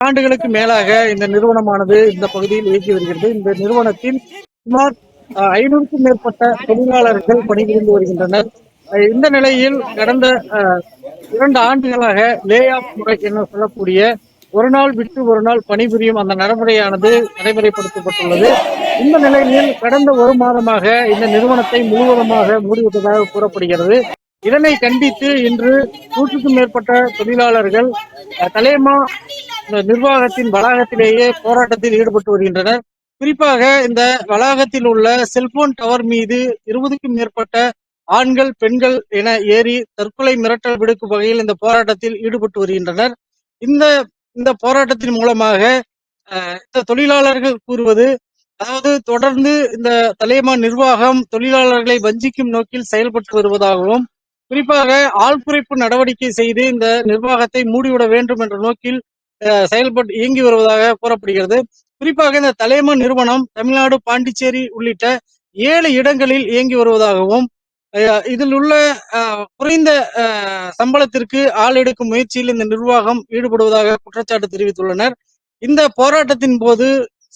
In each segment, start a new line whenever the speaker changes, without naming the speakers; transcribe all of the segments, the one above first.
ஆண்டுகளுக்கு மேலாக இந்த நிறுவனமானது இந்த பகுதியில் இயங்கி வருகிறது. இந்த நிறுவனத்தில் சுமார் 500க்கும் மேற்பட்ட தொழிலாளர்கள் பணிபுரிந்து வருகின்றனர். இந்த நிலையில் கடந்த 2 ஆண்டுகளாக லே ஆஃப் முறை என சொல்லக்கூடிய ஒரு நாள் விட்டு ஒரு நாள் பணிபுரியும் அந்த நடைமுறையானது நடைமுறைப்படுத்தப்பட்டுள்ளது. இந்த நிலையில் கடந்த ஒரு மாதமாக இந்த நிறுவனத்தை முழுவதுமாக மூடிவிட்டதாக கூறப்படுகிறது. இதனை கண்டித்து இன்று 100க்கும் மேற்பட்ட தொழிலாளர்கள் தலைமா இந்த நிர்வாகத்தின் வளாகத்திலேயே போராட்டத்தில் ஈடுபட்டு வருகின்றனர். குறிப்பாக இந்த வளாகத்தில் உள்ள செல்போன் டவர் மீது 20க்கும் மேற்பட்ட ஆண்கள், பெண்கள் என ஏறி தற்கொலை மிரட்டல் விடுக்கும் வகையில் இந்த போராட்டத்தில் ஈடுபட்டு வருகின்றனர். இந்த இந்த போராட்டத்தின் மூலமாக இந்த தொழிலாளர்கள் கூறுவது, அதாவது தொடர்ந்து இந்த தலைமா நிர்வாகம் தொழிலாளர்களை வஞ்சிக்கும் நோக்கில் செயல்பட்டு வருவதாகவும், குறிப்பாக ஆள் குறைப்பு நடவடிக்கை செய்து இந்த நிர்வாகத்தை மூடிவிட வேண்டும் என்ற நோக்கில் செயல்பட்டு இயங்கி வருவதாக கூறப்படுகிறது. குறிப்பாக இந்த தலைமா நிறுவனம் தமிழ்நாடு, பாண்டிச்சேரி உள்ளிட்ட 7 இடங்களில் இயங்கி வருவதாகவும், இதில் உள்ள குறைந்த சம்பளத்திற்கு ஆள் எடுக்கும் முயற்சியில் இந்த நிர்வாகம் ஈடுபடுவதாக குற்றச்சாட்டு தெரிவித்துள்ளனர். இந்த போராட்டத்தின் போது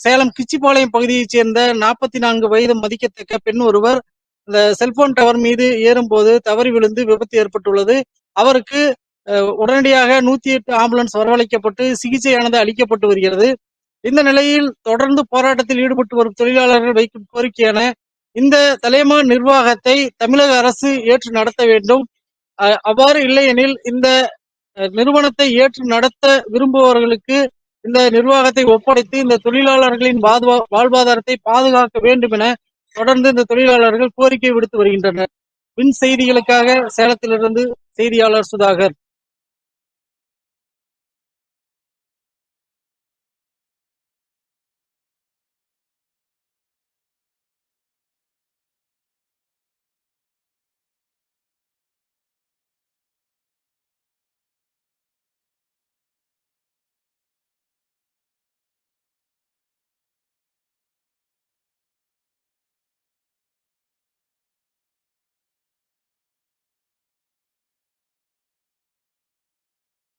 சேலம் கிச்சிபாளையம் பகுதியைச் சேர்ந்த 44 வயது மதிக்கத்தக்க பெண் ஒருவர் இந்த செல்போன் டவர் மீது ஏறும்போது தவறி விழுந்து விபத்து ஏற்பட்டுள்ளது. அவருக்கு உடனடியாக 108 ஆம்புலன்ஸ் வரவழைக்கப்பட்டு சிகிச்சையானது அளிக்கப்பட்டு வருகிறது. இந்த நிலையில் தொடர்ந்து போராட்டத்தில் ஈடுபட்டு வரும் தொழிலாளர்கள் வைக்கும் கோரிக்கையான இந்த தலைமா நிர்வாகத்தை தமிழக அரசு ஏற்று நடத்த வேண்டும். அவ்வாறு இல்லையெனில் இந்த நிறுவனத்தை ஏற்று நடத்த விரும்புபவர்களுக்கு இந்த நிர்வாகத்தை ஒப்படைத்து இந்த தொழிலாளர்களின் வாழ்வாதாரத்தை பாதுகாக்க வேண்டும் என தொடர்ந்து இந்த தொழிலாளர்கள் கோரிக்கை விடுத்து வருகின்றனர். பின் செய்திகளுக்காக சேலத்திலிருந்து செய்தியாளர் சுதாகர்.